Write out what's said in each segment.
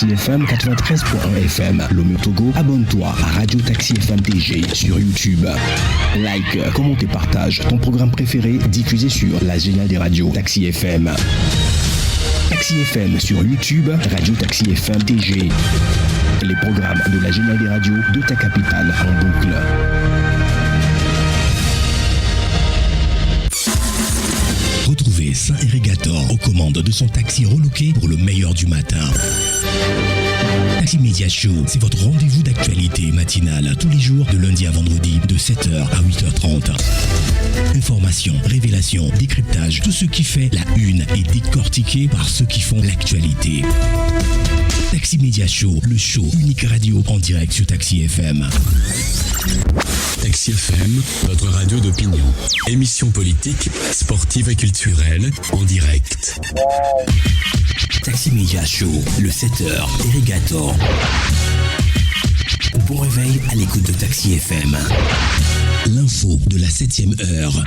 Taxi FM 93.1 FM. Lomé Togo, abonne-toi à Radio Taxi FM TG sur YouTube. Like, commente et partage ton programme préféré diffusé sur la géniale des radios Taxi FM. Taxi FM sur YouTube, Radio Taxi FM TG. Les programmes de la géniale des radios de ta capitale en boucle. Retrouvez Saint-Irrigator aux commandes de son taxi relooké pour le meilleur du matin. Taxi Media Show, c'est votre rendez-vous d'actualité matinale tous les jours de lundi à vendredi de 7h à 8h30. Informations, révélations, décryptage, tout ce qui fait la une est décortiqué par ceux qui font l'actualité. Taxi Media Show, le show unique radio en direct sur Taxi FM. Taxi FM, votre radio d'opinion. Émission politique, sportive et culturelle en direct. Taxi Media Show, le 7h, Irrigator. Bon réveil à l'écoute de Taxi FM. L'info de la 7e heure.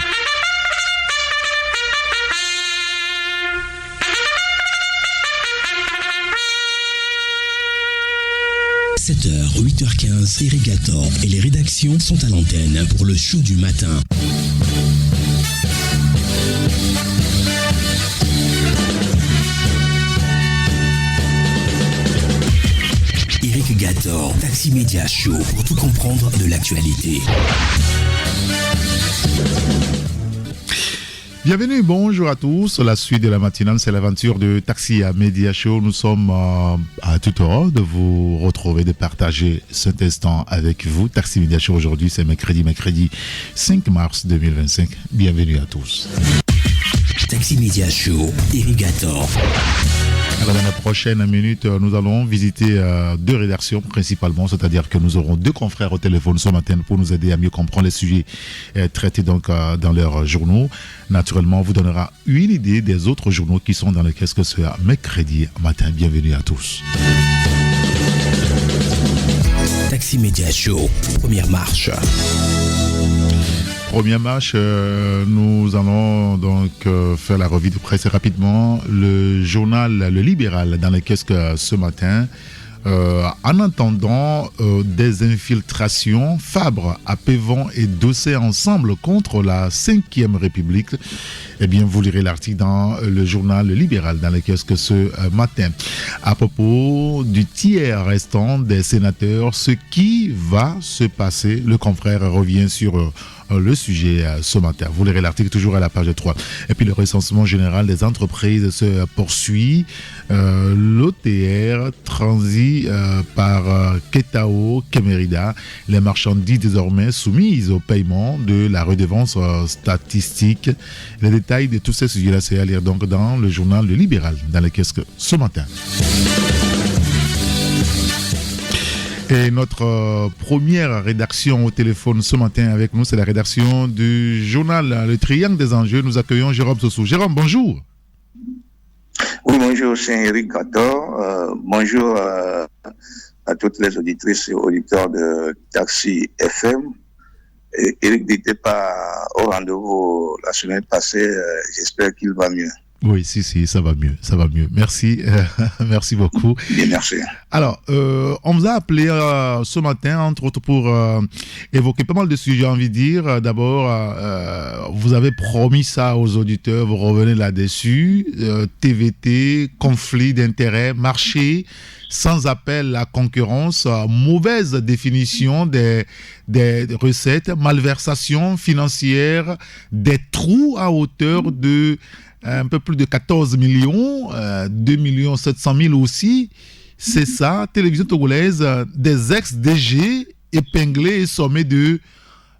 « 7h, 8h15, Irrigator et les rédactions sont à l'antenne pour le show du matin. Irrigator, Taxi Media Show pour tout comprendre de l'actualité. Bienvenue, bonjour à tous. La suite de la matinale, c'est l'aventure de Taxi Media Show. Nous sommes à tout heureux de vous retrouver, de partager cet instant avec vous. Taxi Media Show aujourd'hui, c'est mercredi 5 mars 2025. Bienvenue à tous. Taxi Media Show, Irrigator. Alors dans la prochaine minute, nous allons visiter deux rédactions principalement, c'est-à-dire que nous aurons deux confrères au téléphone ce matin pour nous aider à mieux comprendre les sujets traités donc dans leurs journaux. Naturellement, on vous donnera une idée des autres journaux qui sont dans le Qu'est-ce que c'est mercredi matin. Bienvenue à tous. Taxi Media Show, première marche. Première marche, nous allons donc faire la revue de presse rapidement. Le journal Le Libéral dans le Qu'est-ce que ce matin, en attendant des infiltrations, Fabre, Apévon et Dossé ensemble contre la 5e République. Eh bien, vous lirez l'article dans le journal Le Libéral dans le Qu'est-ce que ce matin. À propos du tiers restant des sénateurs, ce qui va se passer, le confrère revient sur le sujet ce matin. Vous lirez l'article toujours à la page 3. Et puis le recensement général des entreprises se poursuit. L'OTR transit par Ketao, Kemerida. Les marchandises désormais soumises au paiement de la redevance statistique. Les détails de tous ces sujets-là, c'est à lire donc dans le journal Le Libéral, dans le Qu'est-ce que ce matin. Et notre première rédaction au téléphone ce matin avec nous, c'est la rédaction du journal Le Triangle des Enjeux. Nous accueillons Jérôme Sossou. Jérôme, bonjour. Oui, bonjour, c'est Eric Gator. Bonjour à toutes les auditrices et auditeurs de Taxi FM. Eric n'était pas au rendez-vous la semaine passée. J'espère qu'il va mieux. Oui, si, ça va mieux. Merci, merci beaucoup. Bien, merci. Alors, on vous a appelé ce matin, entre autres, pour évoquer pas mal de sujets, j'ai envie de dire. D'abord, vous avez promis ça aux auditeurs, vous revenez là-dessus. TVT, conflit d'intérêts, marché, sans appel à concurrence, mauvaise définition des recettes, malversation financière, des trous à hauteur de un peu plus de 14 millions, 2 700 000 aussi. C'est ça, télévision togolaise, des ex-DG épinglés et sommés de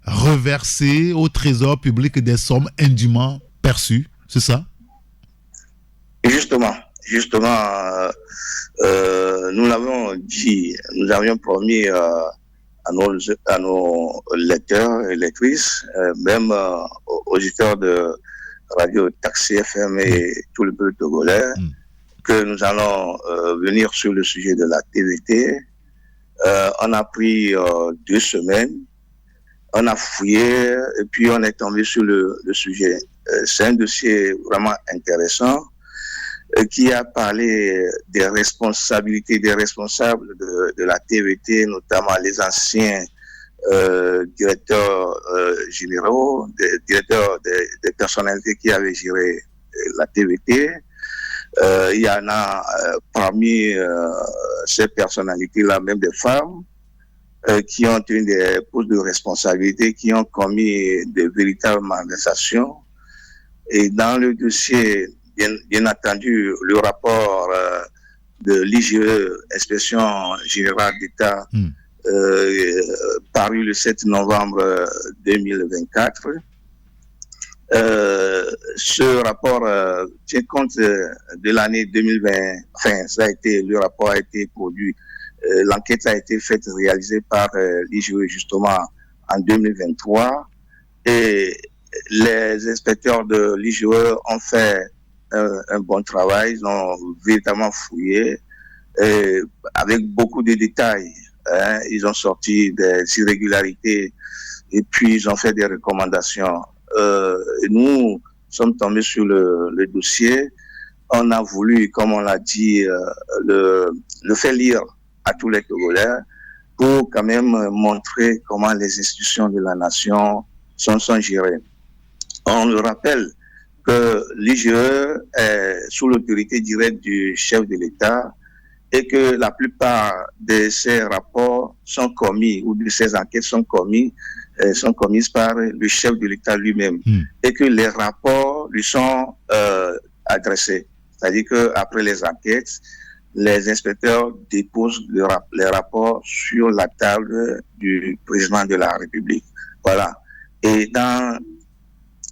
reverser au trésor public des sommes indûment perçues. C'est ça? Justement, nous l'avons dit, nous avions promis à nos lecteurs et lectrices, même aux auditeurs de Radio Taxi FM et tout le peuple togolais, que nous allons venir sur le sujet de la TVT. On a pris 2 semaines, on a fouillé et puis on est tombé sur le sujet. C'est un dossier vraiment intéressant qui a parlé des responsabilités des responsables de la TVT, notamment les anciens directeurs généraux, des directeurs des personnalités qui avaient géré la TVT. Il y en a parmi ces personnalités-là, même des femmes, qui ont eu des postes de responsabilité, qui ont commis de véritables malversations. Et dans le dossier, bien entendu, le rapport de l'IGE, Inspection Générale d'État, paru le 7 novembre 2024. Ce rapport tient compte de l'année 2020. Enfin, le rapport a été produit. L'enquête a été faite, réalisée par l'IGE justement en 2023. Et les inspecteurs de l'IGE ont fait un bon travail. Ils ont véritablement fouillé avec beaucoup de détails. Ils ont sorti des irrégularités et puis ils ont fait des recommandations. Nous sommes tombés sur le dossier. On a voulu, comme on l'a dit, le faire lire à tous les Togolais pour quand même montrer comment les institutions de la nation sont gérées. On le rappelle que l'IGE est sous l'autorité directe du chef de l'État et que la plupart de ces rapports sont commis ou de ces enquêtes sont commises par le chef de l'État lui-même et que les rapports lui sont adressés. C'est-à-dire qu'après les enquêtes, les inspecteurs déposent les rapports sur la table du président de la République. Voilà. Et dans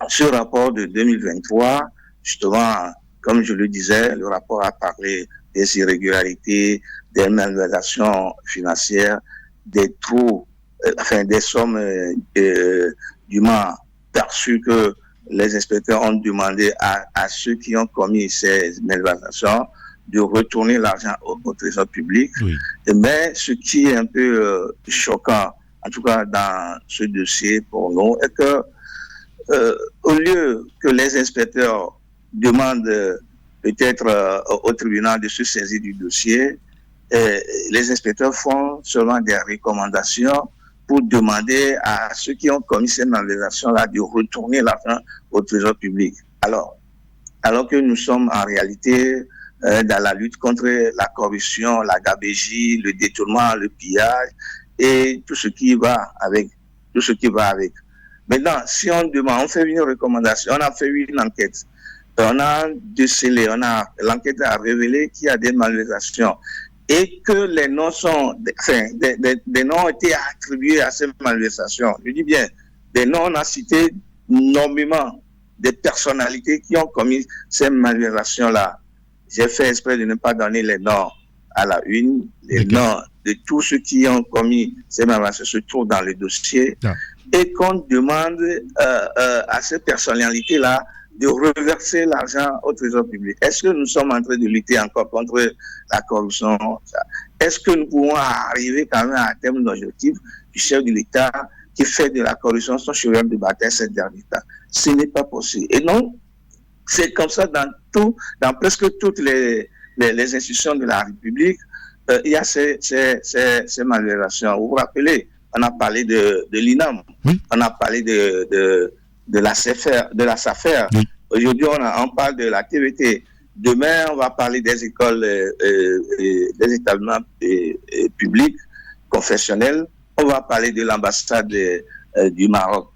ce rapport de 2023, justement, comme je le disais, le rapport a parlé des irrégularités, des malversations financières, des trous, des sommes dûment perçues que les inspecteurs ont demandé à ceux qui ont commis ces malversations de retourner l'argent au trésor public. Oui. Mais ce qui est un peu choquant, en tout cas dans ce dossier pour nous, est que au lieu que les inspecteurs demandent peut-être au tribunal de se saisir du dossier, les inspecteurs font seulement des recommandations pour demander à ceux qui ont commis ces malversations-là de retourner l'argent au trésor public. Alors que nous sommes en réalité dans la lutte contre la corruption, la gabegie, le détournement, le pillage et tout ce qui va avec. Maintenant, si on demande, on fait une recommandation, on a fait une enquête, on a décelé, l'enquête a révélé qu'il y a des malversations et que les noms des noms ont été attribués à ces malversations. Je dis bien, des noms, on a cité nommément des personnalités qui ont commis ces malversations-là. J'ai fait exprès de ne pas donner les noms à la une. Les noms de tous ceux qui ont commis ces malversations se trouvent dans le dossier. Ah. Et qu'on demande à ces personnalités-là de reverser l'argent au trésor public. Est-ce que nous sommes en train de lutter encore contre la corruption? Est-ce que nous pouvons arriver quand même à terme d'objectif du chef de l'État qui fait de la corruption son cheval de bataille ces derniers temps? Ce n'est pas possible. Et non, c'est comme ça dans presque toutes les institutions de la République, il y a ces malversations. Vous vous rappelez, on a parlé de l'INAM, oui. On a parlé de la SAFER. Oui. Aujourd'hui, on parle de la TVT. Demain, on va parler des écoles, des établissements publics, confessionnels. On va parler de l'ambassade du Maroc.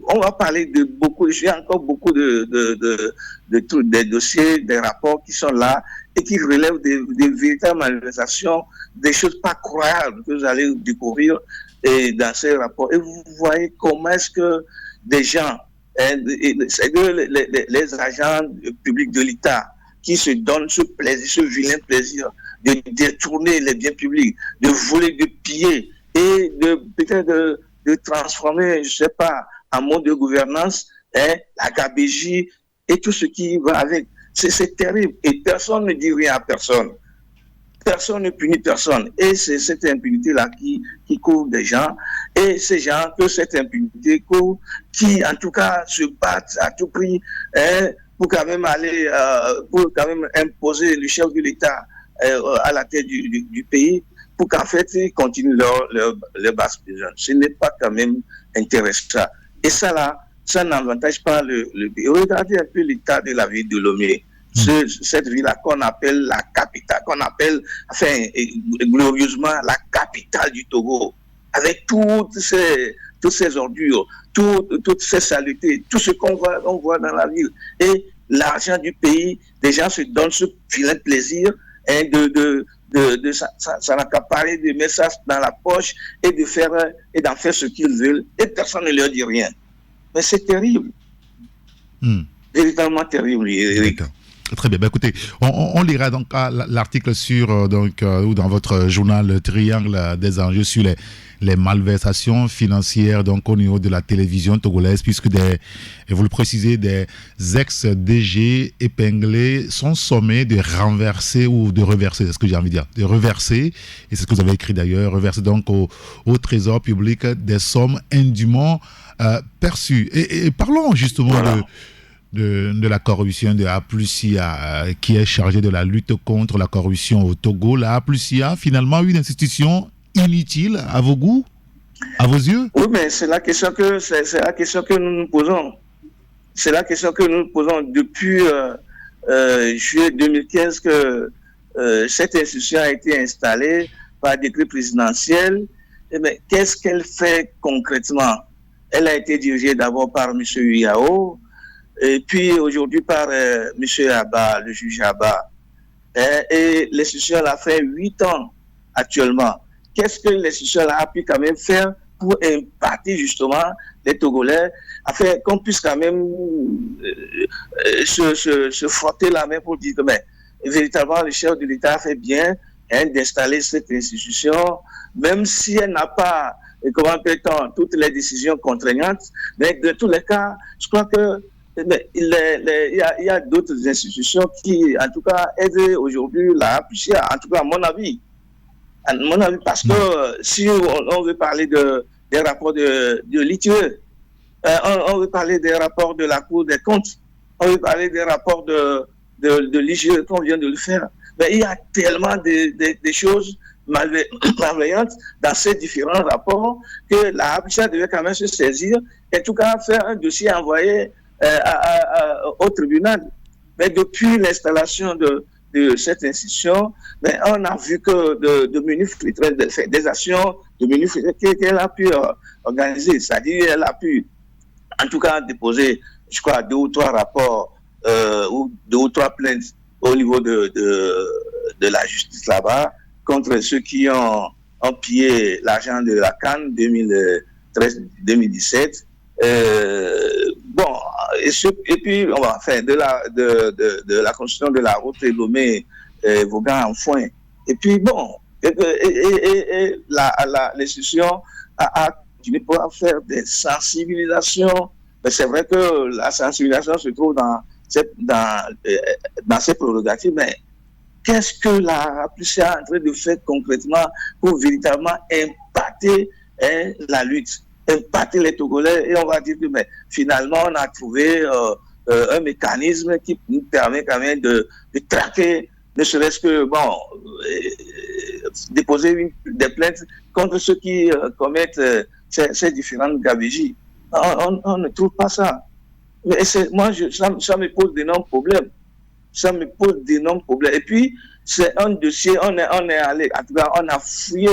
On va parler de beaucoup, il y a encore beaucoup de trucs, des dossiers, des rapports qui sont là et qui relèvent des véritables malversations, des choses pas croyables que vous allez découvrir dans ces rapports. Et vous voyez comment est-ce que des gens, les agents publics de l'État qui se donnent ce plaisir, ce vilain plaisir de détourner les biens publics, de voler, de piller et peut-être de transformer, je ne sais pas, en mode de gouvernance, la gabégie et tout ce qui va avec. C'est terrible. Et personne ne dit rien à personne. Personne ne punit personne. Et c'est cette impunité-là qui couvre des gens. Et ces gens que cette impunité couvre, qui en tout cas se battent à tout prix pour quand même aller, pour quand même imposer le chef de l'État à la tête du pays, pour qu'en fait, ils continuent leur basse besogne. Ce n'est pas quand même intéressant. Et ça là, ça n'avantage pas le pays. Regardez un peu l'état de la ville de Lomé. Cette ville-là qu'on appelle la capitale, qu'on appelle, enfin, glorieusement la capitale du Togo, avec toutes ces ordures, toutes ces saletés, tout ce qu'on voit dans la ville. Et l'argent du pays, les gens se donnent ce vilain plaisir hein, ça n'a qu'à parler de mettre ça dans la poche et d'en faire ce qu'ils veulent, et personne ne leur dit rien. Mais c'est terrible. Véritablement terrible, Eric. Très bien. Écoutez, on lira donc l'article sur ou dans votre journal Triangle des enjeux sur les malversations financières donc au niveau de la télévision togolaise, puisque vous le précisez, des ex-DG épinglés sont sommés de renverser ou de reverser, c'est ce que j'ai envie de dire, de reverser, et c'est ce que vous avez écrit d'ailleurs, reverser donc au trésor public des sommes indûment perçues. Et parlons justement de la corruption de APLUSIA qui est chargée de la lutte contre la corruption au Togo. La APLUSIA, finalement, une institution inutile à vos goûts, à vos yeux? Oui, mais c'est la question que nous nous posons. C'est la question que nous nous posons depuis juillet 2015 que cette institution a été installée par décret présidentiel. Eh bien, qu'est-ce qu'elle fait concrètement? Elle a été dirigée d'abord par M. Yao, et puis aujourd'hui par M. Abba, le juge Abba. Et l'institution l'a fait 8 ans actuellement. Qu'est-ce que l'institution a pu quand même faire pour impacter justement les Togolais, afin qu'on puisse quand même se frotter la main pour dire que mais, véritablement le chef de l'État a fait bien d'installer cette institution, même si elle n'a pas, comment peut-on, toutes les décisions contraignantes, mais de tous les cas, je crois que il y a d'autres institutions qui, en tout cas, aident aujourd'hui la APLUSIA, en tout cas, à mon avis, parce que si on veut parler des rapports de l'ITE, on veut parler des rapports de la Cour des comptes, on veut parler des rapports de l'IGE, qu'on vient de le faire. Mais il y a tellement de choses malveillantes dans ces différents rapports que la APLUSIA devait quand même se saisir et en tout cas faire un dossier envoyé au tribunal. Mais depuis l'installation de cette institution, mais on a vu que de menus des actions de menus qu'elle a pu organiser, c'est-à-dire elle a pu en tout cas déposer, je crois, 2 ou 3 rapports ou 2 ou 3 plaintes au niveau de la justice là-bas contre ceux qui ont pillé l'argent de la CAN 2013-2017. Bon, et puis on va faire de la construction de la route Lomé Vaughan en Foin. Et puis bon, l'institution a continué pour faire des sensibilisations. Mais c'est vrai que la sensibilisation se trouve dans ces prérogatives, mais qu'est-ce que la APLUSIA est en train de faire concrètement pour véritablement impacter la lutte, impacter les Togolais? Et on va dire que mais, finalement, on a trouvé un mécanisme qui nous permet quand même de traquer, ne serait-ce que, bon, déposer des plaintes contre ceux qui commettent ces différentes gabegies. On ne trouve pas ça. Mais moi, ça me pose d'énormes problèmes. Ça me pose d'énormes problèmes. Et puis, c'est un dossier, on est allé, en tout cas, on a fouillé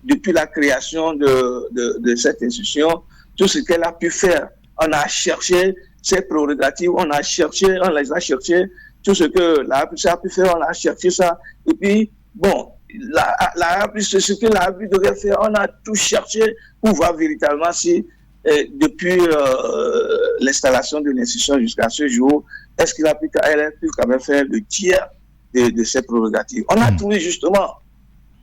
depuis la création de cette institution, tout ce qu'elle a pu faire. On a cherché ses prérogatives, on les a cherchés, tout ce que la APLUSIA a pu faire, on a cherché ça. Et puis, bon, ce que la APLUSIA devait faire, on a tout cherché pour voir véritablement si, depuis l'installation de l'institution jusqu'à ce jour, est-ce qu'elle a pu quand même faire le tiers de ses prérogatives. On a trouvé justement,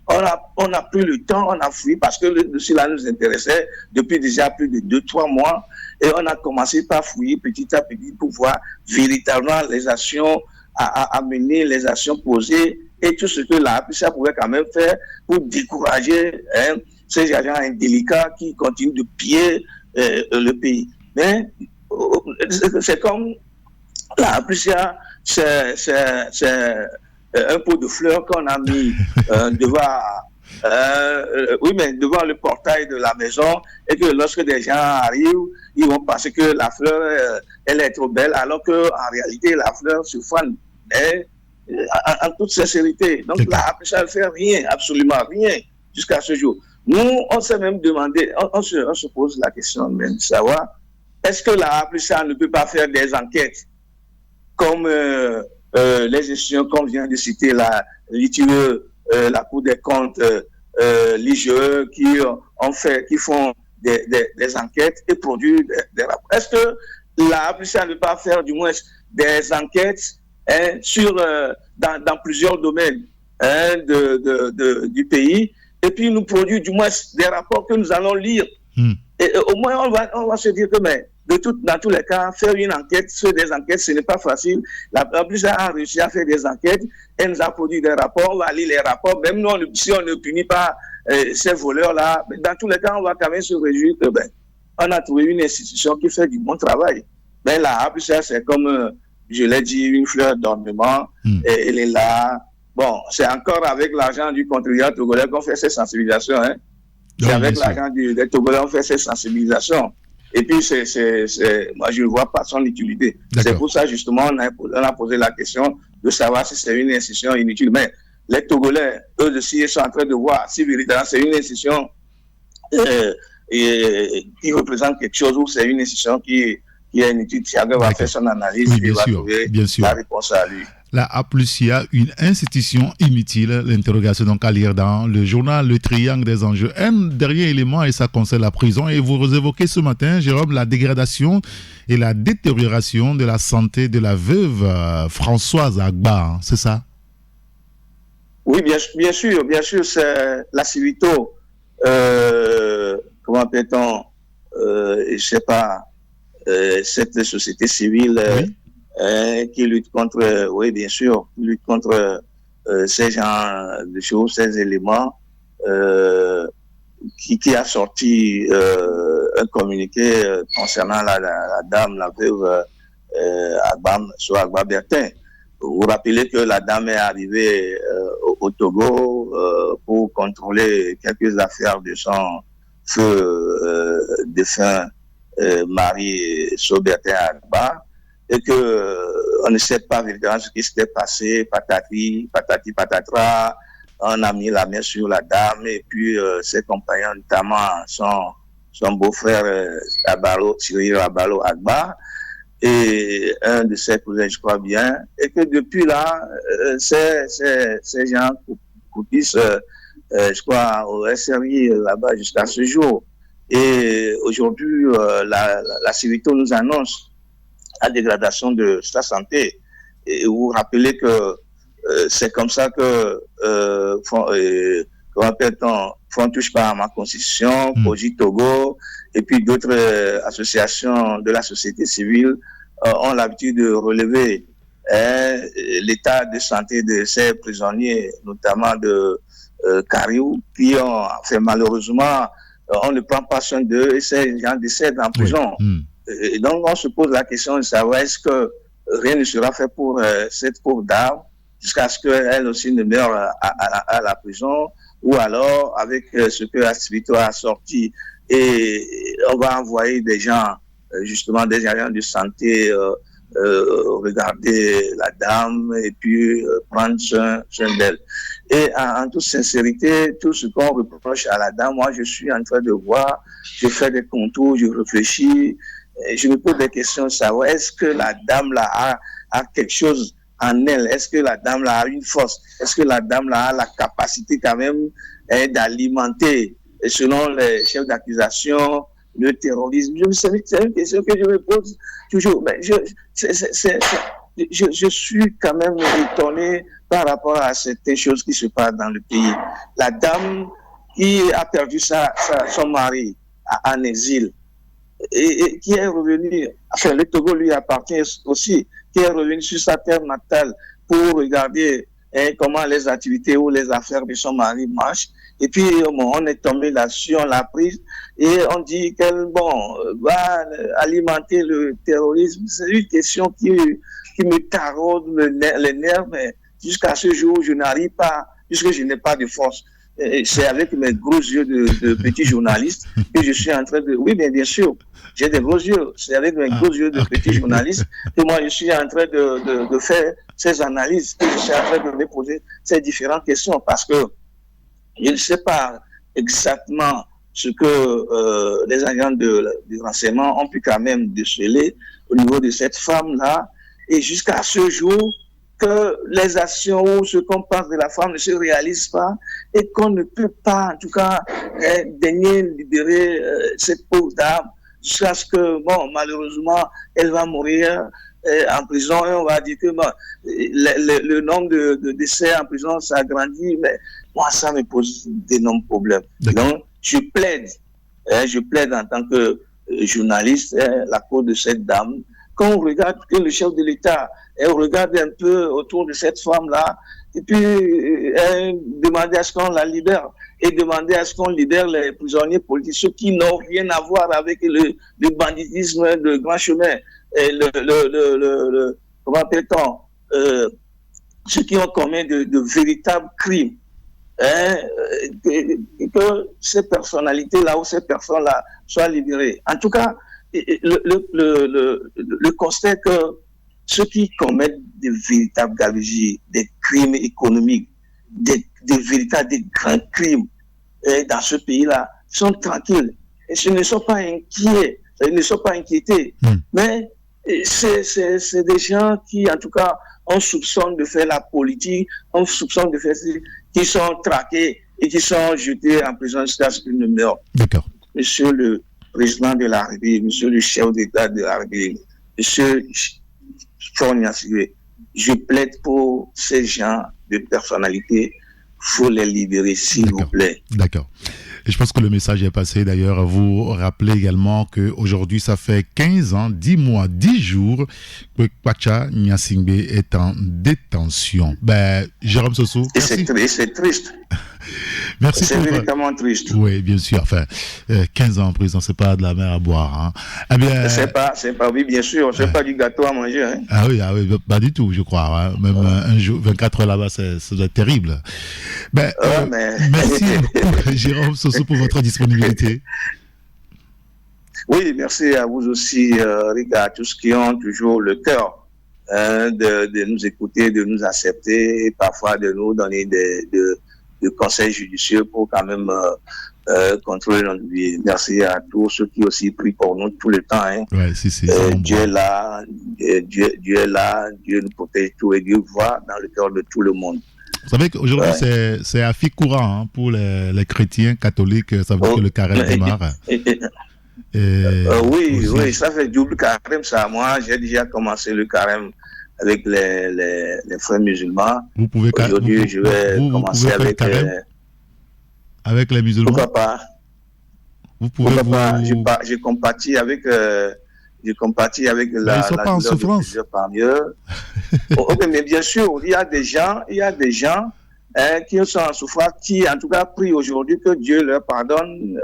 on a pris le temps, on a fouillé parce que le dossier-là nous intéressait depuis déjà plus de 2-3 mois et on a commencé par fouiller petit à petit pour voir véritablement les actions à mener, les actions posées et tout ce que la APLUSIA pouvait quand même faire pour décourager ces agents indélicats qui continuent de piller le pays. Mais c'est comme La Aplusia, c'est un pot de fleurs qu'on a mis devant le portail de la maison, et que lorsque des gens arrivent, ils vont penser que la fleur, elle est trop belle, alors qu'en réalité, la fleur se fane. En toute sincérité. Donc la Aplusia ne fait rien, absolument rien, jusqu'à ce jour. Nous, on s'est même demandé, on se pose la question même de savoir, est-ce que la Aplusia ne peut pas faire des enquêtes comme les institutions qu'on vient de citer, l'ITUE, la Cour des comptes, l'IGE, qui font des enquêtes et produisent des rapports. Est-ce que la Aplusia ne peut pas faire du moins des enquêtes dans plusieurs domaines du pays, et puis nous produire du moins des rapports que nous allons lire. Et au moins on va se dire que dans tous les cas, faire une enquête, faire des enquêtes, ce n'est pas facile. La Aplusia a réussi à faire des enquêtes, elle nous a produit des rapports, on va lire les rapports, même nous, si on ne punit pas ces voleurs-là, dans tous les cas, on va quand même se réjouir que on a trouvé une institution qui fait du bon travail. La Aplusia, c'est comme je l'ai dit, une fleur d'ornement, et elle est là. Bon, c'est encore avec l'argent du contribuable togolais qu'on fait ces sensibilisations. C'est avec l'argent des Togolais qu'on fait ces sensibilisations. Et puis, moi, je ne vois pas son utilité. C'est pour ça, justement, on a posé la question de savoir si c'est une institution inutile. Mais les Togolais, eux aussi, ils sont en train de voir si véritablement c'est une institution qui représente quelque chose ou c'est une institution qui est inutile. Thiago va faire son analyse et va trouver la réponse à lui. La Aplusia, une institution inutile, l'interrogation donc à lire dans le journal Le Triangle des enjeux. Un dernier élément, et ça concerne la prison. Et vous évoquez ce matin, Jérôme, la dégradation et la détérioration de la santé de la veuve Françoise Agba, c'est ça? Oui, bien sûr, c'est la Civito, comment appelle-t-on, je ne sais pas, cette société civile qui lutte contre, ces genres de choses, ces éléments, qui a sorti un communiqué concernant la dame, la veuve Agba Bertin. Vous vous rappelez que la dame est arrivée au Togo pour contrôler quelques affaires de son feu défunt mari Bertin Agba, et que on ne sait pas véritablement ce qui s'était passé, patati patatra. On a mis la main sur la dame, et puis ses compagnons, notamment son beau-frère Cyril Abalo Agba, et un de ses cousins, je crois bien, et que depuis là, ces gens coupissent, je crois, au SRI là-bas jusqu'à ce jour. Et aujourd'hui, la Civito nous annonce la dégradation de sa santé. Et vous vous rappelez que c'est comme ça que, comment appelle-t-on, Fonds touche pas à ma constitution, Koji Togo, et puis d'autres associations de la société civile ont l'habitude de relever l'état de santé de ces prisonniers, notamment de Kariou, qui ont fait malheureusement, on ne prend pas soin d'eux et ces gens décèdent en prison. Et donc on se pose la question de savoir est-ce que rien ne sera fait pour cette pauvre dame jusqu'à ce qu'elle aussi ne meure à la prison, ou alors avec ce que Activito a sorti, et on va envoyer des gens, justement des agents de santé, regarder la dame et puis prendre soin d'elle. Et en toute sincérité, tout ce qu'on reproche à la dame, moi je suis en train de voir, je fais des contours, je réfléchis, et je me pose des questions de savoir est-ce que la dame là a quelque chose en elle, est-ce que la dame là a une force, est-ce que la dame là a la capacité quand même d'alimenter, selon les chefs d'accusation, le terrorisme. C'est une question que je me pose toujours. Mais je suis quand même étonné par rapport à certaines choses qui se passent dans le pays. La dame qui a perdu son mari en exil et qui est revenue, enfin le Togo lui appartient aussi, qui est revenue sur sa terre natale pour regarder comment les activités ou les affaires de son mari marchent, Et puis, on est tombé là-dessus, on l'a prise, et on dit qu'elle, va alimenter le terrorisme. C'est une question qui me taraude les nerfs, mais jusqu'à ce jour, je n'arrive pas, puisque je n'ai pas de force. Et c'est avec mes gros yeux de petit journaliste que je suis en train de... Oui, bien sûr, j'ai des gros yeux. C'est avec mes gros yeux de petit journaliste que moi, je suis en train de faire ces analyses, que je suis en train de me poser ces différentes questions, parce que je ne sais pas exactement ce que les agents de renseignement ont pu quand même déceler au niveau de cette femme-là. Et jusqu'à ce jour, que les actions ou ce qu'on pense de la femme ne se réalisent pas et qu'on ne peut pas, en tout cas, daigner libérer cette pauvre dame jusqu'à ce que, malheureusement, elle va mourir en prison et on va dire que le nombre de décès en prison s'agrandit, mais moi, ça me pose d'énormes problèmes. Donc, je plaide en tant que journaliste la cause de cette dame. Quand on regarde que le chef de l'État, on regarde un peu autour de cette femme-là, et puis demander à ce qu'on la libère, et demander à ce qu'on libère les prisonniers politiques, ceux qui n'ont rien à voir avec le banditisme de grand chemin, et comment appelle-t-on, ceux qui ont commis de véritables crimes. Que ces personnalités-là ou ces personnes-là soient libérées. En tout cas, le constat que ceux qui commettent des véritables gabegies, des crimes économiques, des grands crimes dans ce pays-là, sont tranquilles. Et ils ne sont pas inquiets, ils ne sont pas inquiétés. Mais c'est des gens qui, en tout cas, on soupçonne de faire la politique, on soupçonne de faire qui sont traqués et qui sont jetés en prison jusqu'à ce qu'ils ne meurent. D'accord. Monsieur le président de la République, monsieur le chef d'État de la République, monsieur Chorniasigwe, je plaide pour ces gens de personnalité. Il faut les libérer, s'il vous plaît. D'accord. Et je pense que le message est passé. D'ailleurs, vous rappelez également qu'aujourd'hui, ça fait 15 ans, 10 mois, 10 jours que Kwacha Nyasingbe est en détention. Jérôme Soso, merci. C'est triste. Merci. C'est véritablement triste. Oui, bien sûr. Enfin, 15 ans en prison, c'est pas de la mer à boire. Hein. Eh bien, c'est pas, oui, bien sûr. C'est pas du gâteau à manger. Hein. Ah oui, pas du tout, je crois. Hein. Même un jour, 24 heures là-bas, ça doit être terrible. Merci beaucoup, Jérôme Soso, pour votre disponibilité. Oui, merci à vous aussi, Riga, à tous qui ont toujours le cœur de nous écouter, de nous accepter et parfois de nous donner de conseils judicieux pour quand même contrôler notre vie. Merci à tous ceux qui aussi prient pour nous tout le temps. Hein. Ouais, Dieu est là, Dieu est là, Dieu nous protège tout et Dieu voit dans le cœur de tout le monde. Vous savez qu'aujourd'hui, c'est à fi courant pour les chrétiens catholiques, ça veut dire que le carême démarre. Oui, ça fait double carême, ça. Moi, j'ai déjà commencé le carême avec les frères musulmans. Aujourd'hui, je vais commencer avec les musulmans. Pourquoi pas? Je compatis avec la ils ne sont pas en souffrance. Parmi eux. Mais bien sûr, il y a des gens qui sont en souffrance, qui en tout cas prient aujourd'hui que Dieu leur pardonne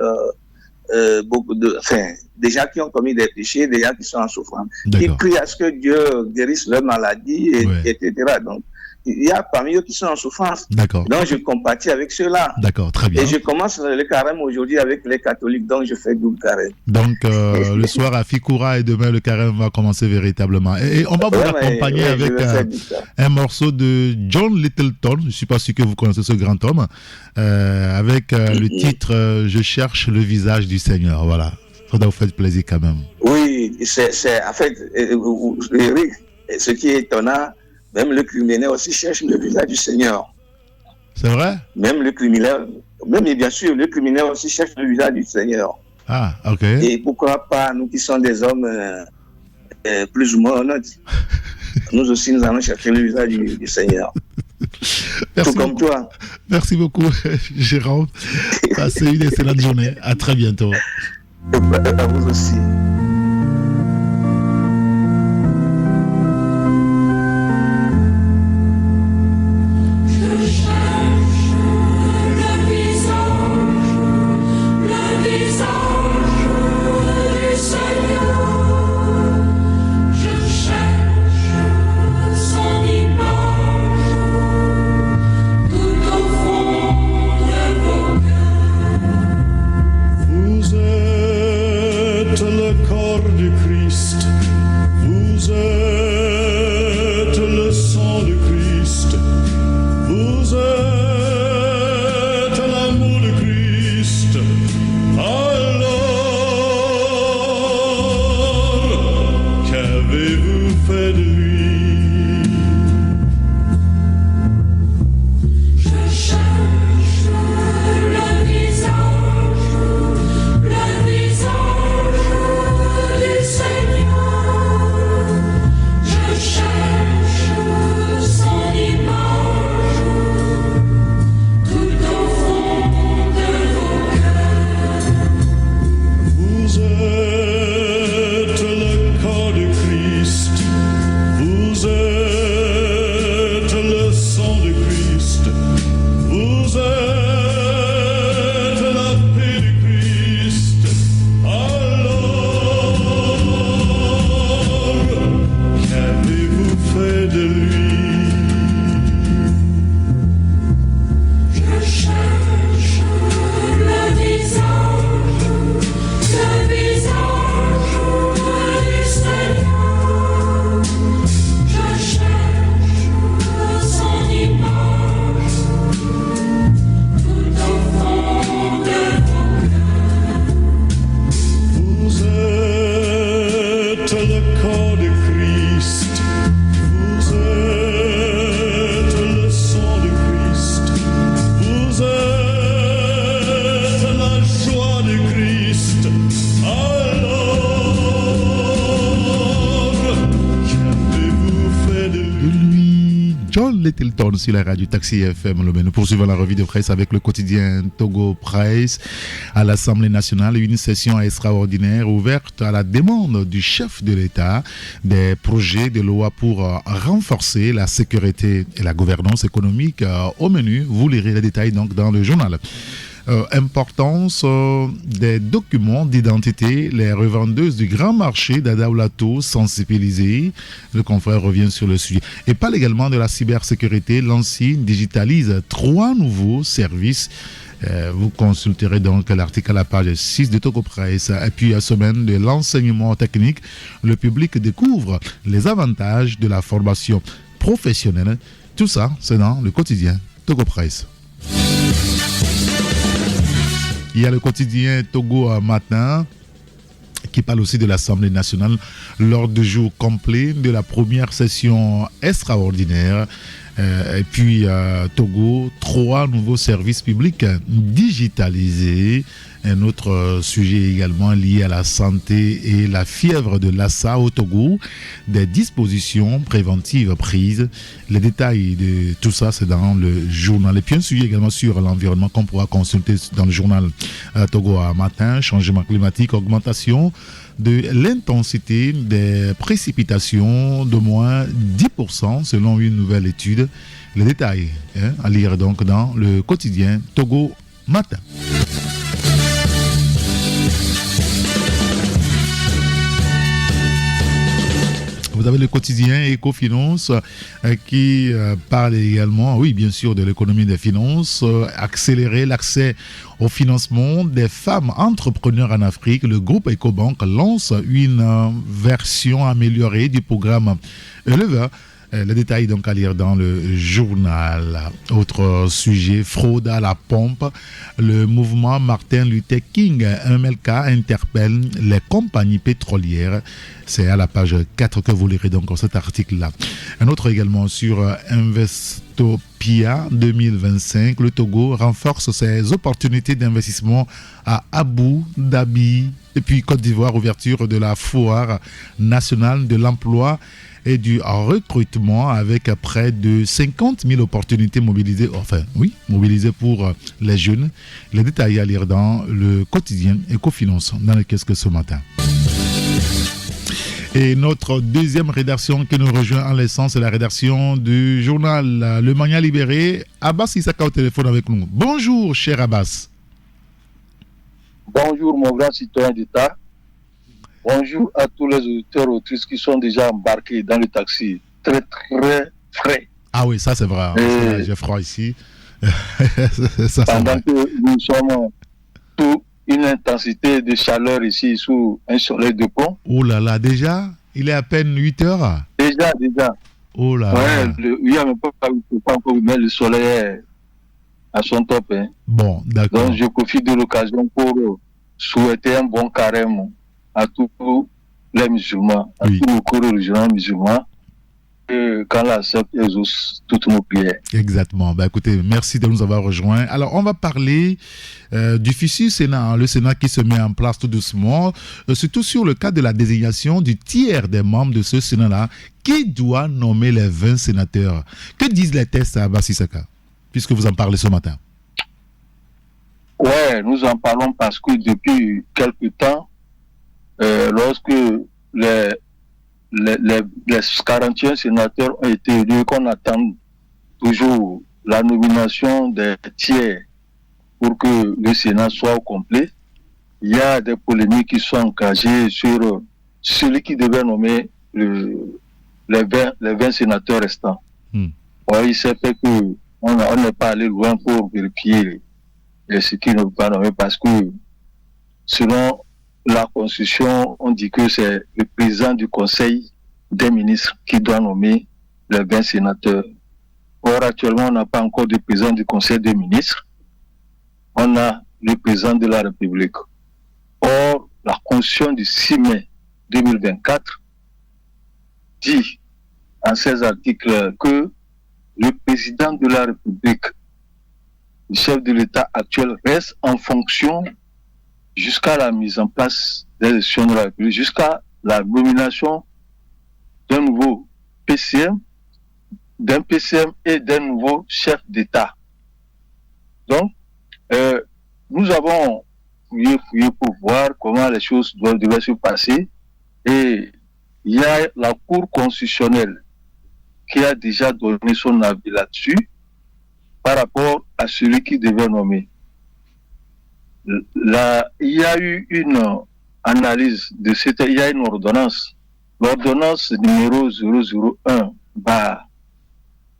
des gens qui ont commis des péchés, des gens qui sont en souffrance. Ils prient à ce que Dieu guérisse leur maladie, etc. Donc, il y a parmi eux qui sont en souffrance. D'accord. Donc, je compatis avec ceux-là. D'accord, très bien. Et je commence le carême aujourd'hui avec les catholiques, donc je fais double carême. Donc, le soir à Fikura et demain, le carême va commencer véritablement. Et on va vous accompagner avec un morceau de John Littleton. Je ne suis pas sûr que vous connaissez ce grand homme. Avec le titre « Je cherche le visage du Seigneur ». Voilà. Ça doit vous faire plaisir quand même. Oui, c'est en fait, Eric, ce qui est étonnant, même le criminel aussi cherche le visage du Seigneur. C'est vrai? Même bien sûr, le criminel aussi cherche le visage du Seigneur. Ah, ok. Et pourquoi pas, nous qui sommes des hommes plus ou moins honnêtes, nous aussi, nous allons chercher le visage du Seigneur. Merci tout comme beaucoup. toi. Merci beaucoup, Jérôme. Passez une excellente journée. À très bientôt. À vous aussi. Je cherche le visage corps du Christ, vous êtes le sang du Christ, vous êtes l'amour de Christ. Alors, qu'avez-vous fait de lui? Littleton sur la radio Taxi FM. Nous poursuivons la revue de presse avec le quotidien Togo Presse. À l'Assemblée nationale, une session extraordinaire ouverte à la demande du chef de l'État des projets de loi pour renforcer la sécurité et la gouvernance économique au menu. Vous lirez les détails donc dans le journal. Importance des documents d'identité, les revendeuses du grand marché d'Adaoulato sensibilisées. Le confrère revient sur le sujet. Et parle également de la cybersécurité. L'ANSSI digitalise 3 nouveaux services. Vous consulterez donc l'article à la page 6 de Togo Presse. Et puis, à semaine de l'enseignement technique, le public découvre les avantages de la formation professionnelle. Tout ça, c'est dans le quotidien Togo Presse. Il y a le quotidien Togo Matin qui parle aussi de l'Assemblée nationale lors du jour complet de la première session extraordinaire. Et puis Togo, 3 nouveaux services publics digitalisés. Un autre sujet également lié à la santé et la fièvre de Lassa au Togo. Des dispositions préventives prises. Les détails de tout ça, c'est dans le journal. Et puis un sujet également sur l'environnement qu'on pourra consulter dans le journal Togo Matin. Changement climatique, augmentation de l'intensité des précipitations de moins 10% selon une nouvelle étude. Les détails à lire donc dans le quotidien Togo Matin. Vous avez le quotidien Ecofinance qui parle également, oui bien sûr, de l'économie des finances, accélérer l'accès au financement des femmes entrepreneurs en Afrique. Le groupe Ecobank lance une version améliorée du programme Eleva. Les détails donc à lire dans le journal. Autre sujet, fraude à la pompe. Le mouvement Martin Luther King, MLK, interpelle les compagnies pétrolières. C'est à la page 4 que vous lirez donc cet article-là. Un autre également sur Investopia 2025. Le Togo renforce ses opportunités d'investissement à Abu Dhabi. Et puis Côte d'Ivoire, ouverture de la foire nationale de l'emploi et du recrutement avec près de 50 000 opportunités mobilisées pour les jeunes. Les détails à lire dans le quotidien Ecofinance dans le kiosque ce matin. Et notre deuxième rédaction qui nous rejoint en l'essence, c'est la rédaction du journal Le Mania Libéré. Abbas Issaka au téléphone avec nous. Bonjour, cher Abbas. Bonjour, mon grand citoyen d'État. Bonjour à tous les auditeurs et autrices qui sont déjà embarqués dans le taxi. Très, très frais. Ah oui, ça c'est vrai. J'ai froid ici. Ça, pendant que nous sommes tous une intensité de chaleur ici sous un soleil de pont. Oh là là, déjà, il est à peine 8 heures. Déjà. Oh là ouais, là. Il n'y a même pas encore, mais le soleil est à son top. Hein. Bon, d'accord. Donc, je profite de l'occasion pour souhaiter un bon carême à tous les musulmans, à tous nos co-religions musulmans. Et quand la secte exauce toutes nos prières. Exactement. Bah, écoutez, merci de nous avoir rejoints. Alors, on va parler du futur Sénat, le Sénat qui se met en place tout doucement, surtout sur le cas de la désignation du tiers des membres de ce Sénat-là, qui doit nommer les 20 sénateurs. Que disent les tests à Bassisaka, puisque vous en parlez ce matin? Ouais, nous en parlons parce que depuis quelque temps, lorsque les 41 sénateurs ont été élus, qu'on attend toujours la nomination des tiers pour que le Sénat soit au complet. Il y a des polémiques qui sont engagées sur celui qui devait nommer les 20 sénateurs restants. Ouais, il s'est fait qu'on n'est pas allé loin pour vérifier ce qui ne veut pas nommer parce que selon la Constitution, on dit que c'est le président du Conseil des ministres qui doit nommer les 20 sénateurs. Or, actuellement, on n'a pas encore de président du Conseil des ministres. On a le président de la République. Or, la Constitution du 6 mai 2024 dit en 16 articles que le président de la République, le chef de l'État actuel, reste en fonction jusqu'à la mise en place des élections de la République, jusqu'à la nomination d'un nouveau PCM, d'un PCM et d'un nouveau chef d'État. Donc, nous avons fouillé pour voir comment les choses devaient se passer. Et il y a la Cour constitutionnelle qui a déjà donné son avis là-dessus par rapport à celui qui devait nommer. Il y a eu une analyse de cette, il y a une ordonnance, l'ordonnance numéro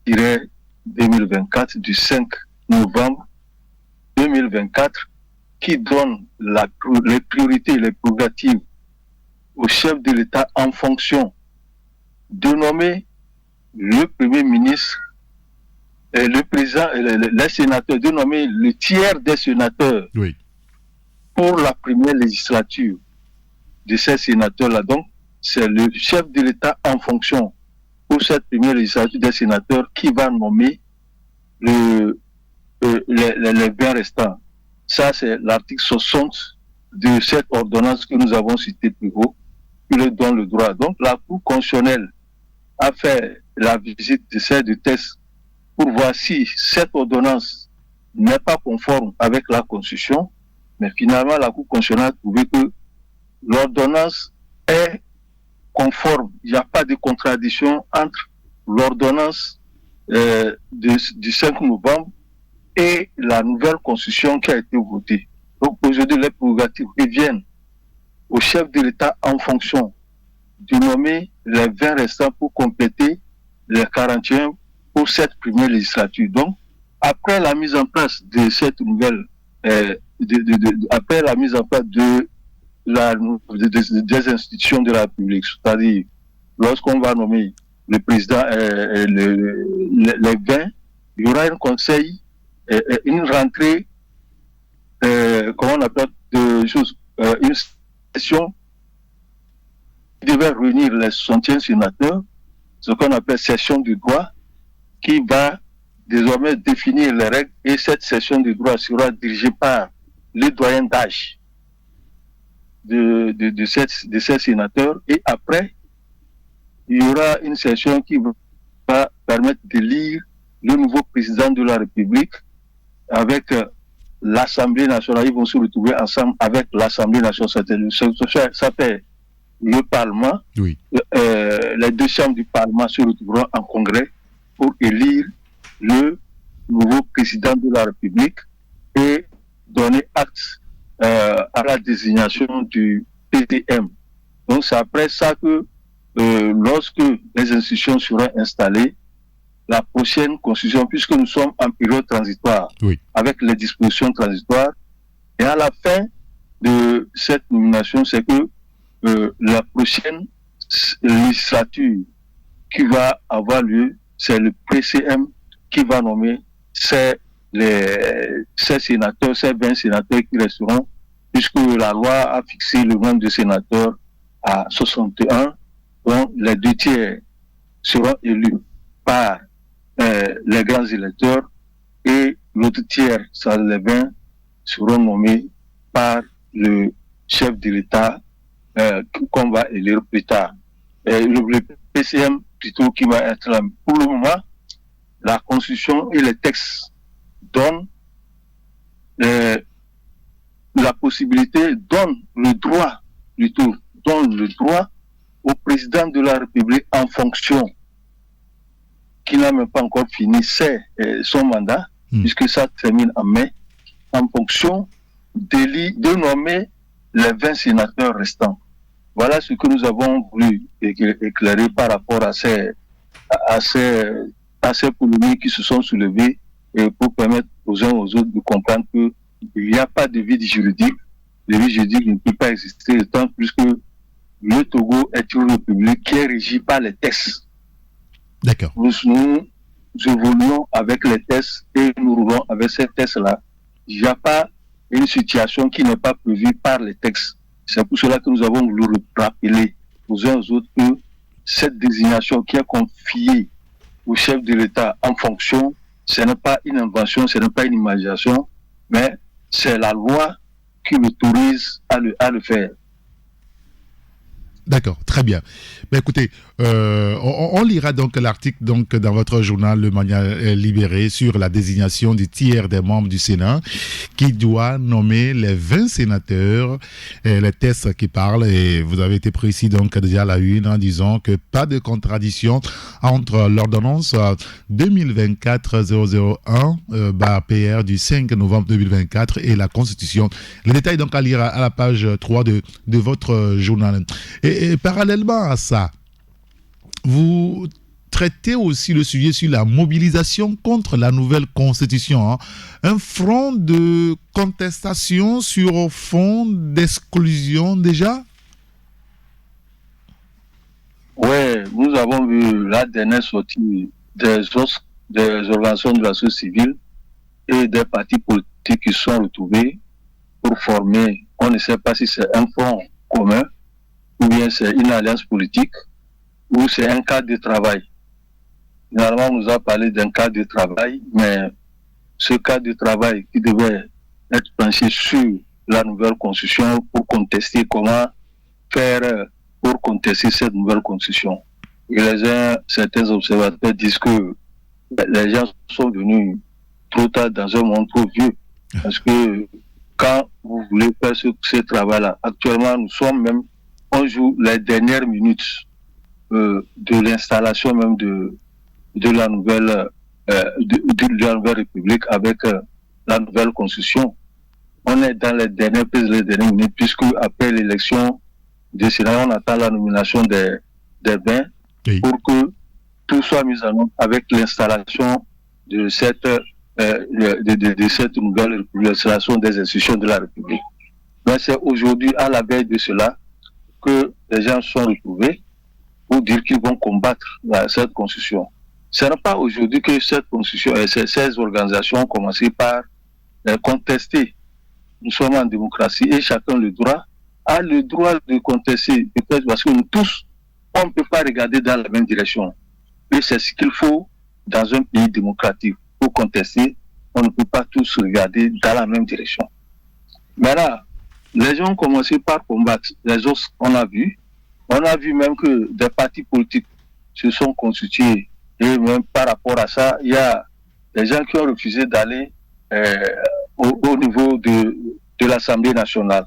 001-2024 du 5 novembre 2024 qui donne les priorités et les prérogatives au chef de l'État en fonction de nommer le Premier ministre, le président et les sénateurs, de nommer le tiers des sénateurs. Oui. Pour la première législature de ces sénateurs-là. Donc, c'est le chef de l'État en fonction pour cette première législature des sénateurs qui va nommer les 20 restants. Ça, c'est l'article 60 de cette ordonnance que nous avons citée plus haut, qui leur donne le droit. Donc, la Cour constitutionnelle a fait la visite de ces deux tests pour voir si cette ordonnance n'est pas conforme avec la Constitution. Mais finalement, la Cour constitutionnelle a trouvé que l'ordonnance est conforme. Il n'y a pas de contradiction entre l'ordonnance du 5 novembre et la nouvelle constitution qui a été votée. Donc aujourd'hui, les prérogatives reviennent au chef de l'État en fonction de nommer les 20 restants pour compléter les 41 pour cette première législature. Donc, après la mise en place de cette nouvelle après la mise en place des institutions de la République, c'est-à-dire lorsqu'on va nommer le président les 20, il y aura un conseil, une rentrée, comment on appelle une session qui devait réunir les 61 sénateurs, ce qu'on appelle session du droit, qui va désormais définir les règles, et cette session du droit sera dirigée par les doyens d'âge de ces sénateurs, et après, il y aura une session qui va permettre d'élire le nouveau président de la République avec l'Assemblée nationale. Ils vont se retrouver ensemble avec l'Assemblée nationale. Ça fait le Parlement. Oui. Les deux chambres du Parlement se retrouveront en congrès pour élire le nouveau président de la République et donner acte à la désignation du PTM. Donc c'est après ça que lorsque les institutions seront installées, la prochaine constitution, puisque nous sommes en période transitoire, oui, avec les dispositions transitoires, et à la fin de cette nomination, c'est que la prochaine législature qui va avoir lieu, c'est le PCM qui va nommer ces sénateurs, ces 20 sénateurs qui resteront, puisque la loi a fixé le nombre de sénateurs à 61, dont les 2 tiers seront élus par les grands électeurs et l'autre tiers, ça les 20, seront nommés par le chef de l'État qu'on va élire plus tard. Le PCM plutôt qui va être là. Pour le moment, la Constitution et les textes donnent la possibilité, donnent le droit au président de la République en fonction, qui n'a même pas encore fini son mandat, puisque ça termine en mai, en fonction de nommer les 20 sénateurs restants. Voilà ce que nous avons voulu éclairer par rapport à ces polémiques qui se sont soulevées et pour permettre aux uns aux autres de comprendre qu'il n'y a pas de vide juridique. Le vide juridique ne peut pas exister, tant plus que le Togo est une république qui est régie par les textes. D'accord. Nous évoluons avec les textes et nous roulons avec ces textes-là. Il n'y a pas une situation qui n'est pas prévue par les textes. C'est pour cela que nous avons voulu rappeler aux uns aux autres que cette désignation qui est confiée au chef de l'État en fonction, ce n'est pas une invention, ce n'est pas une imagination, mais c'est la loi qui l'autorise à le faire. D'accord, très bien. Mais écoutez, on lira donc l'article donc dans votre journal Le Magnal Libéré sur la désignation du tiers des membres du Sénat qui doit nommer les 20 sénateurs, les tests qui parlent, et vous avez été précis donc déjà à la une en disant que pas de contradiction entre l'ordonnance 2024-001-PR du 5 novembre 2024 et la Constitution. Les détails donc à lire à la page 3 de votre journal. Et parallèlement à ça, vous traitez aussi le sujet sur la mobilisation contre la nouvelle constitution. Hein. Un front de contestation sur fond d'exclusion déjà? Oui, nous avons vu la dernière sortie des organisations de la société civile et des partis politiques qui sont retrouvés pour former, on ne sait pas si c'est un front commun, ou bien c'est une alliance politique, ou c'est un cadre de travail. Finalement, on nous a parlé d'un cadre de travail, mais ce cadre de travail qui devait être penché sur la nouvelle constitution pour contester comment faire pour contester cette nouvelle constitution. Et certains observateurs disent que les gens sont venus trop tard dans un monde trop vieux, parce que quand vous voulez faire ce travail-là, actuellement, on joue les dernières minutes de l'installation même de la nouvelle République avec la nouvelle Constitution. On est dans les dernières minutes, puisque après l'élection du Sénat, on attend la nomination des 20 pour que tout soit mis en œuvre avec l'installation de cette nouvelle République, l'installation des institutions de la République. Mais c'est aujourd'hui, à la veille de cela, que les gens sont retrouvés pour dire qu'ils vont combattre cette constitution. Ce n'est pas aujourd'hui que cette constitution et ces organisations ont commencé par contester. Nous sommes en démocratie et chacun a le droit de contester, peut-être parce que nous tous, on ne peut pas regarder dans la même direction. Et c'est ce qu'il faut dans un pays démocratique. Pour contester, on ne peut pas tous regarder dans la même direction. Maintenant, les gens ont commencé par combattre. Les autres, on a vu même que des partis politiques se sont constitués. Et même par rapport à ça, il y a des gens qui ont refusé d'aller au niveau de l'Assemblée nationale.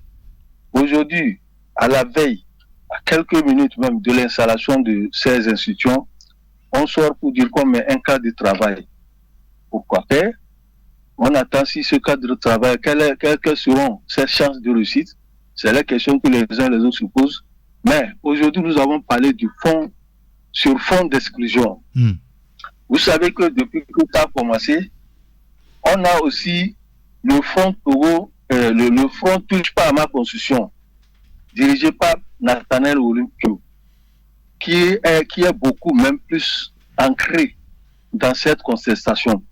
Aujourd'hui, à la veille, à quelques minutes même de l'installation de ces institutions, on sort pour dire qu'on met un cadre de travail. Pourquoi faire? On attend si ce cadre de travail, quelles seront ses chances de réussite? C'est la question que les uns et les autres se posent. Mais aujourd'hui, nous avons parlé du fond, sur fond d'exclusion. Vous savez que depuis que ça a commencé, on a aussi le Fonds Togo le front touche pas à ma constitution, dirigé par Nathaniel Olympio, qui est beaucoup même plus ancré dans cette contestation.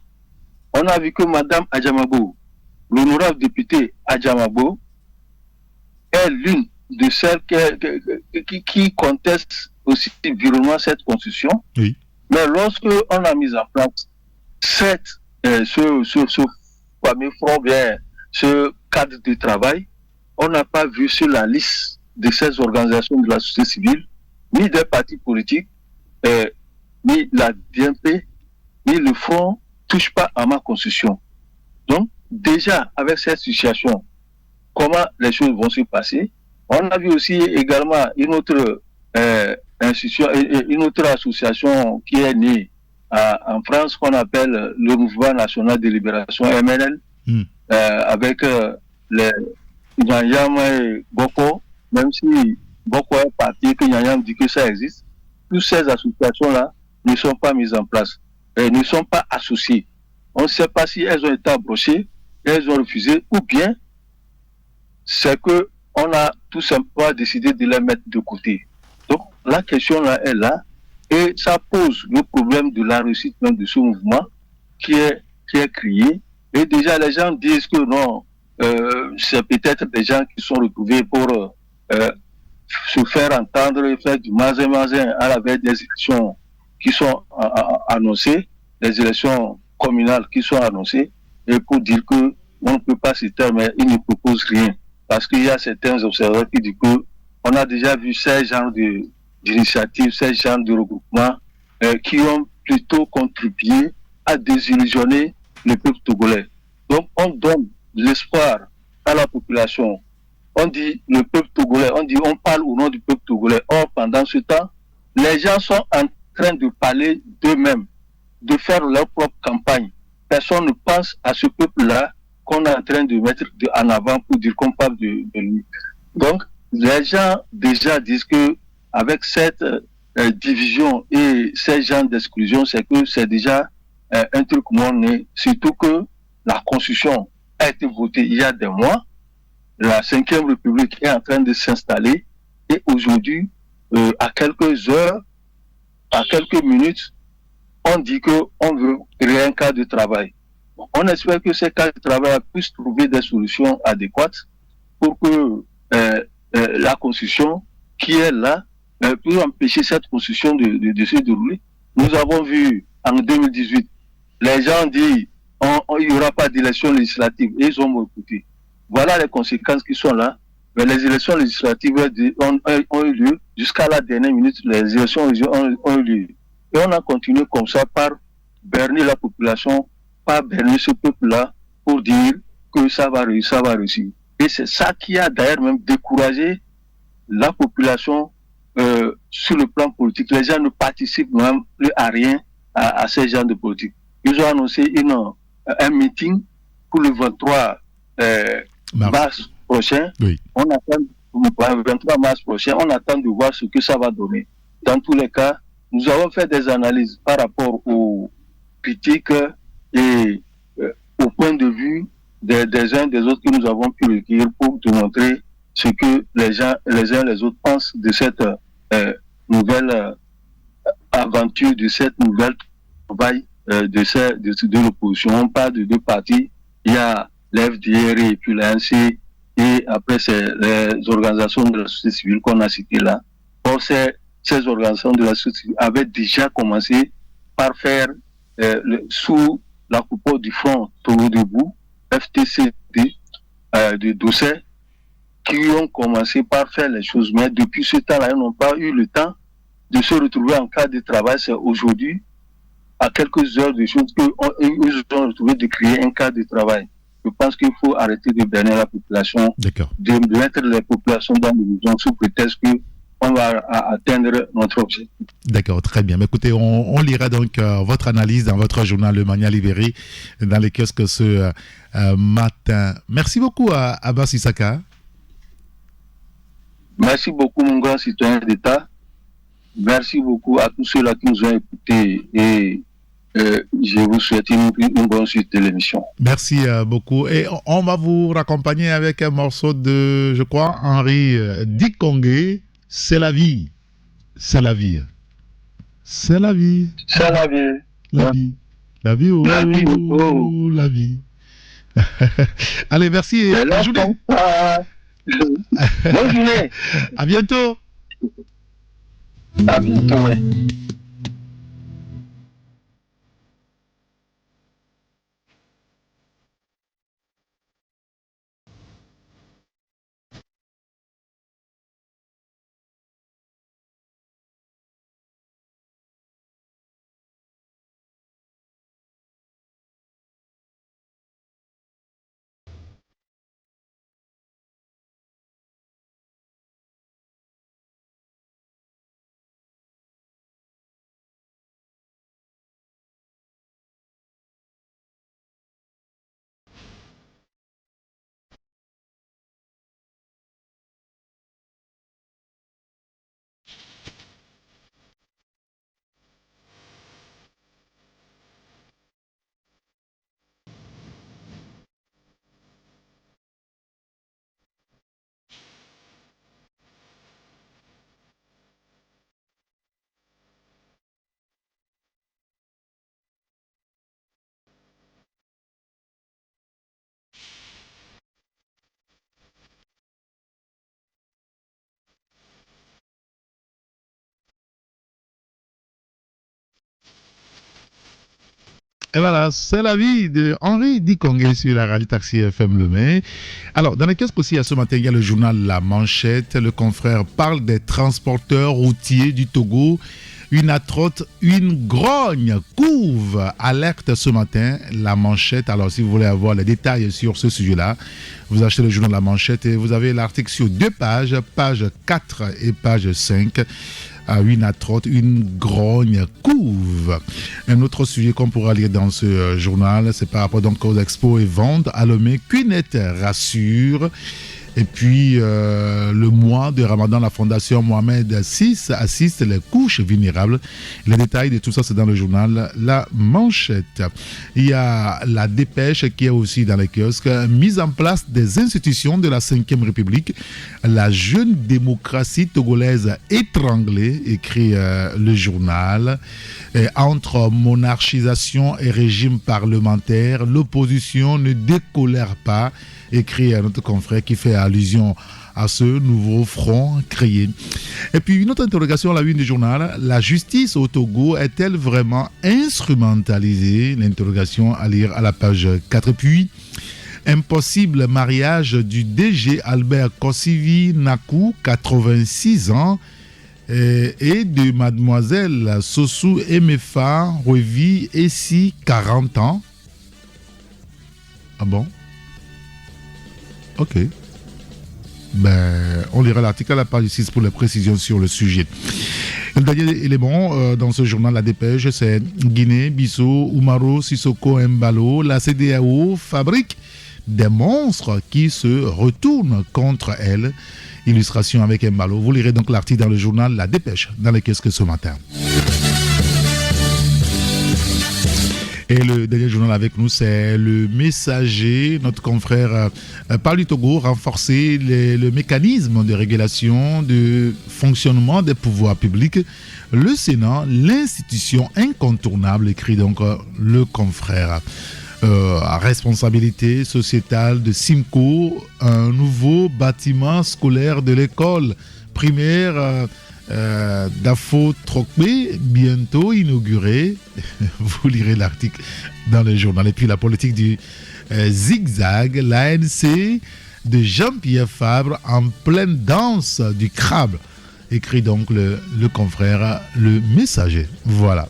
On a vu que Madame Adjamabo, l'honorable député Adjamabo, est l'une de celles qui conteste aussi violemment cette constitution. Oui. Mais lorsque on a mis en place ce fameux front, bien, ce cadre de travail, on n'a pas vu sur la liste de ces organisations de la société civile, ni des partis politiques, ni la DNP, ni le front touche pas à ma constitution. Donc, déjà, avec cette situation, comment les choses vont se passer? On a vu aussi également une autre institution, une autre association qui est née en France, qu'on appelle le Mouvement National de Libération, MNL, avec les Nyanyam et Boko, même si Boko est parti, que Nyanyam dit que ça existe, toutes ces associations-là ne sont pas mises en place, ne sont pas associées. On ne sait pas si elles ont été approchées, elles ont refusé, ou bien c'est que on a tout simplement décidé de les mettre de côté. Donc la question là est là, et ça pose le problème de la réussite même de ce mouvement qui est crié. Et déjà les gens disent que non, c'est peut-être des gens qui sont retrouvés pour se faire entendre et faire du mazin à la veille des élections qui sont annoncées, les élections communales qui sont annoncées, et pour dire que on ne peut pas se taire, mais ils ne proposent rien. Parce qu'il y a certains observateurs qui disent que on a déjà vu ces genres d'initiatives, ces genres de regroupements qui ont plutôt contribué à désillusionner le peuple togolais. Donc on donne l'espoir à la population. On dit le peuple togolais, on parle au nom du peuple togolais. Or, pendant ce temps, les gens sont en train de parler d'eux-mêmes, de faire leur propre campagne. Personne ne pense à ce peuple-là qu'on est en train de mettre en avant pour dire qu'on parle de lui. Donc, les gens déjà disent que avec cette division et ces gens d'exclusion, c'est que c'est déjà un truc monnaie, surtout que la Constitution a été votée il y a des mois, la 5e République est en train de s'installer, et aujourd'hui, à quelques heures, à quelques minutes, on dit qu'on veut créer un cadre de travail. On espère que ces cadres de travail puissent trouver des solutions adéquates pour que la Constitution qui est là puisse empêcher cette Constitution de se dérouler. Nous avons vu en 2018, les gens disent il n'y aura pas d'élection législative et ils ont écouté. Voilà les conséquences qui sont là. Mais les élections législatives ont eu lieu jusqu'à la dernière minute. Les élections ont eu lieu. Et on a continué comme ça par berner la population, par berner ce peuple-là pour dire que ça va réussir. Et c'est ça qui a d'ailleurs même découragé la population sur le plan politique. Les gens ne participent même plus à rien à ces gens de politique. Ils ont annoncé un meeting pour le 23 mars prochain. Oui. On attend le 23 mars prochain, on attend de voir ce que ça va donner. Dans tous les cas, nous avons fait des analyses par rapport aux critiques et au point de vue des uns des autres que nous avons pu recueillir pour te montrer ce que les uns les autres pensent de cette nouvelle aventure, de cette nouvelle travail de l'opposition. On parle de deux partis, il y a l'FDR et puis l'ANC, et après c'est les organisations de la société civile qu'on a citées là. Or, ces organisations de la société civile avaient déjà commencé par faire sous la coupole du Front Togo Debout, FTCD, de Dossé, qui ont commencé par faire les choses. Mais depuis ce temps-là, ils n'ont pas eu le temps de se retrouver en cadre de travail. C'est aujourd'hui, à quelques heures de choses, qu'ils ont retrouvé de créer un cadre de travail. Je pense qu'il faut arrêter de berner la population, de mettre les populations dans l'illusion sous prétexte qu'on va atteindre notre objectif. D'accord, très bien. Mais écoutez, on lira donc votre analyse dans votre journal Le Mania Libéré dans les kiosques ce matin. Merci beaucoup à Abbas Issaka. Merci beaucoup, mon grand citoyen d'État. Merci beaucoup à tous ceux-là qui nous ont écoutés et je vous souhaite une bonne suite de l'émission. Merci beaucoup. Et on va vous raccompagner avec un morceau de, je crois, Henri Dikongé. C'est la vie. C'est la vie. C'est la vie. C'est la vie. La vie. La vie, oh, La vie, oh. la vie. Allez, merci et bonne journée. Bonne journée. À bientôt. À bientôt, ouais. Et voilà, c'est la vie de Henri Dikongé sur la radio Taxi FM Lemay. Alors, dans les kiosques aussi, ce matin, il y a le journal La Manchette. Le confrère parle des transporteurs routiers du Togo. Une atroce, une grogne couve. Alerte ce matin, La Manchette. Alors, si vous voulez avoir les détails sur ce sujet-là, vous achetez le journal La Manchette et vous avez l'article sur 2 pages, page 4 et page 5. Une atroce, une grogne couve. Un autre sujet qu'on pourra lire dans ce journal, c'est par rapport donc aux expos et ventes à Lomé. Cunet rassure. Et puis, le mois de Ramadan, la fondation Mohamed VI assiste les couches vulnérables. Les détails de tout ça, c'est dans le journal La Manchette. Il y a la dépêche qui est aussi dans les kiosques. Mise en place des institutions de la 5e République. La jeune démocratie togolaise étranglée, écrit le journal. Et entre monarchisation et régime parlementaire, l'opposition ne décolère pas, écrit à notre confrère qui fait allusion à ce nouveau front créé. Et puis une autre interrogation à la une du journal, la justice au Togo est-elle vraiment instrumentalisée? L'interrogation à lire à la page 4. Et puis, impossible mariage du DG Albert Kossivi Nakou, 86 ans, et de mademoiselle Sossou Emefa Revi Essi, 40 ans. Ah bon? Ok. On lira l'article à la page 6 pour les précisions sur le sujet. Le dernier élément dans ce journal, la dépêche, c'est Guinée, Bissau, Umaro, Sissoko, Mbalo. La CEDEAO fabrique des monstres qui se retournent contre elle. Illustration avec Mbalo. Vous lirez donc l'article dans le journal La Dépêche, dans les kiosques ce matin. Et le dernier journal avec nous, c'est Le Messager. Notre confrère parle du Togo, renforcer le mécanisme de régulation, de fonctionnement des pouvoirs publics. Le Sénat, l'institution incontournable, écrit donc le confrère. À responsabilité sociétale de Simco, un nouveau bâtiment scolaire de l'école primaire Dafo Trokbe, bientôt inauguré. Vous lirez l'article dans le journal. Et puis la politique du zigzag, l'ANC de Jean-Pierre Fabre en pleine danse du crabe, écrit donc le confrère Le Messager. Voilà.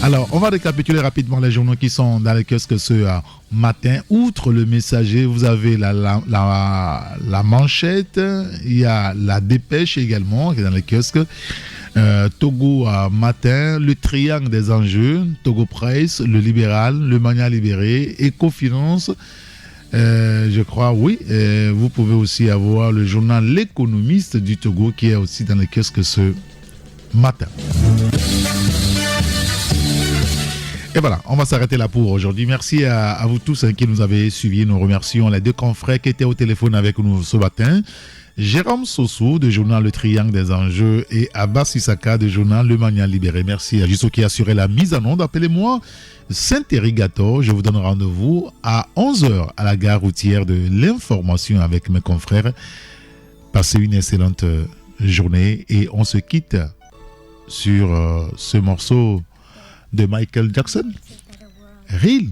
Alors, on va récapituler rapidement les journaux qui sont dans les kiosques ce matin. Outre Le Messager, vous avez la Manchette, il y a la Dépêche également qui est dans les kiosques. Togo matin, le triangle des enjeux, Togo Presse, le Libéral, le Mania Libéré, Ecofinance. Je crois, oui. Vous pouvez aussi avoir le journal L'Économiste du Togo qui est aussi dans les kiosques ce matin. Et voilà, on va s'arrêter là pour aujourd'hui. Merci à vous tous qui nous avez suivis. Nous remercions les deux confrères qui étaient au téléphone avec nous ce matin. Jérôme Sossou de journal Le Triangle des Enjeux et Abbas Issaka de journal Le Manial Libéré. Merci à Jusso qui a assuré la mise en onde. Appelez-moi Saint-Érigator. Je vous donne rendez-vous à 11h à la gare routière de l'information avec mes confrères. Passez une excellente journée et on se quitte sur ce morceau de Michael Jackson, Real.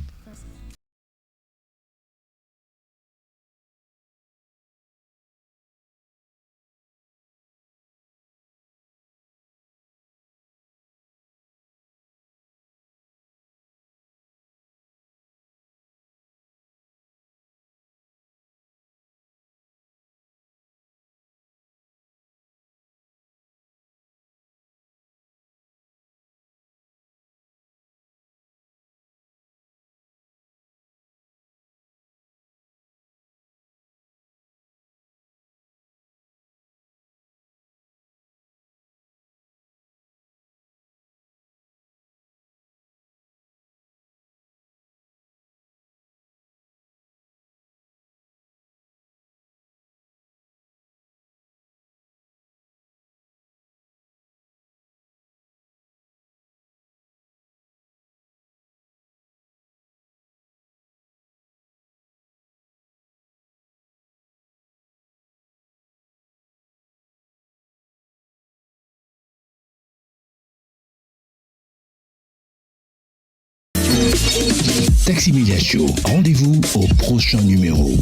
Taxi Media Show, rendez-vous au prochain numéro.